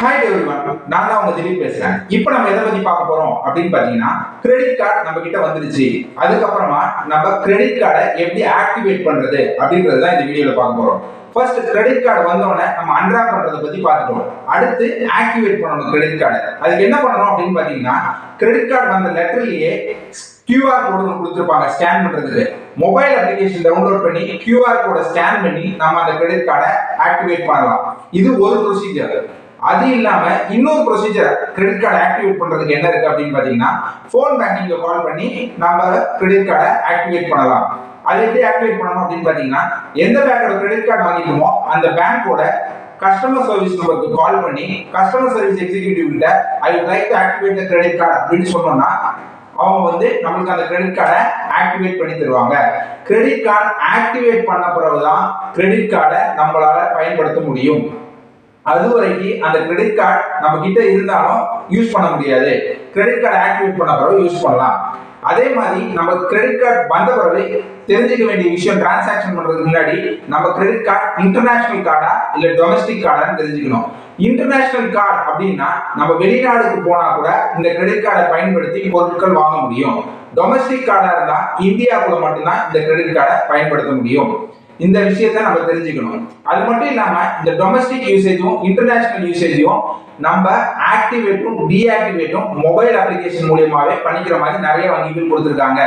Hi everyone, நான் தான் உங்க திடீர் பேசுறேன். இப்போ நம்ம எதை பத்தி பார்க்க போறோம் அப்படின்னு பாத்தீங்கன்னா, கிரெடிட் கார்டு நம்ம கிட்ட வந்துருச்சு. அதுக்கப்புறமா நம்ம கிரெடிட் கார்டை எப்படி ஆக்டிவேட் பண்றது அப்படின்றது தான் இந்த வீடியோல பார்க்க போறோம். ஃபர்ஸ்ட் கிரெடிட் கார்டு வந்தோடனே நம்ம அன்ராப் பண்றதை பத்தி பார்த்துட்டோம். அடுத்து ஆக்டிவேட் பண்ணணும் கிரெடிட் கார்டை. அதுக்கு என்ன பண்ணணும் அப்படின்னு பாத்தீங்கன்னா, கிரெடிட் கார்டு வந்த லெட்டர்லயே QR கோடு கொடுத்துருப்பாங்க ஸ்கேன் பண்றதுக்கு. மொபைல் அப்ளிகேஷன் டவுன்லோட் பண்ணி QR கோடை ஸ்கேன் பண்ணி நம்ம அந்த கிரெடிட் கார்டை ஆக்டிவேட் பண்ணலாம். இது ஒரு ப்ரொசீஜர். அது இல்லாம இன்னொரு ப்ரொசீஜர் கிரெடிட் கார்டு ஆக்டிவேட் பண்றதுக்கு என்ன இருக்கு அப்படின்னு பாத்தீங்கன்னா, போன் பேங்கிங்ல கால் பண்ணி நம்ம கிரெடிட் கார்டை ஆக்டிவேட் பண்ணலாம். அது எப்படி ஆக்டிவேட் பண்ணணும் அப்படின்னு பாத்தீங்கன்னா, எந்த பேங்கோட கிரெடிட் கார்டு வாங்கிட்டோமோ அந்த பேங்கோட கஸ்டமர் சர்வீஸ் நம்பருக்கு கால் பண்ணி கஸ்டமர் சர்வீஸ் எக்ஸிகியூட்டிவ் கிட்ட I would like to activate the credit card அப்படின்னு சொன்னோம்னா அவங்க வந்து நம்மளுக்கு அந்த கிரெடிட் கார்டை ஆக்டிவேட் பண்ணி தருவாங்க. கிரெடிட் கார்டு ஆக்டிவேட் பண்ண பிறகுதான் கிரெடிட் கார்டை நம்மளால பயன்படுத்த முடியும். அது வரைக்கும் அந்த கிரெடிட் கார்டு நம்ம கிட்ட இருந்தாலும் யூஸ் பண்ண முடியாது. கிரெடிட் கார்டு ஆக்டிவேட் பண்ண பிறகு யூஸ் பண்ணலாம். அதே மாதிரி நம்ம கிரெடிட் கார்டு வந்த பிறகு தெரிஞ்சுக்க வேண்டிய விஷயம், டிரான்சாக்ஷன் பண்றதுக்கு முன்னாடி நம்ம கிரெடிட் கார்டு இன்டர்நேஷனல் கார்டா இல்ல டொமஸ்டிக் கார்டான்னு தெரிஞ்சுக்கணும். இன்டர்நேஷனல் கார்டு அப்படின்னா நம்ம வெளிநாடுக்கு போனா கூட இந்த கிரெடிட் கார்டை பயன்படுத்தி பொருட்கள் வாங்க முடியும். டொமஸ்டிக் கார்டா இருந்தா இந்தியாவுக்குள்ள மட்டும்தான் இந்த கிரெடிட் கார்டை பயன்படுத்த முடியும். இந்த விஷயத்தை நம்ம தெரிஞ்சுக்கணும். அது மட்டும் இல்லாம இந்த டொமஸ்டிக் யூசேஜும் இன்டர்நேஷனல் யூசேஜும் நம்ம ஆக்டிவேட்டும் டீஆக்டிவேட்டும் மொபைல் அப்ளிகேஷன் மூலமாவே பண்ணிக்கிற மாதிரி நிறைய வங்கிகள் கொடுத்திருக்காங்க.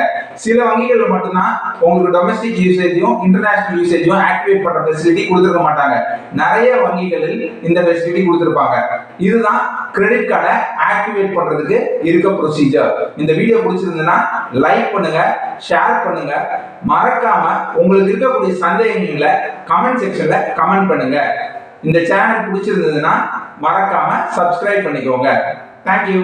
சில வங்கிகள் மட்டும்தான் உங்களுக்கு டொமஸ்டிக் யூசேஜும் இன்டர்நேஷனல் யூசேஜும் ஆக்டிவேட் பண்ற ஃபெசிலிட்டி கொடுத்திருக்க மாட்டாங்க. நிறைய வங்கிகளில் இந்த ஃபெசிலிட்டி கொடுத்திருப்பாங்க. இதுதான் கிரெடிட் கார்டை ஆக்டிவேட் பண்றதுக்கு இருக்க ப்ரொசீஜர். இந்த வீடியோ பிடிச்சிருந்ததுன்னா லைக் பண்ணுங்க, ஷேர் பண்ணுங்க. மறக்காம உங்களுக்கு இருக்கக்கூடிய சந்தேகங்களை கமெண்ட் செக்ஷன்ல கமெண்ட் பண்ணுங்க. இந்த சேனல் பிடிச்சிருந்ததுன்னா மறக்காம சப்ஸ்கிரைப் பண்ணிக்கோங்க. தேங்க்யூ.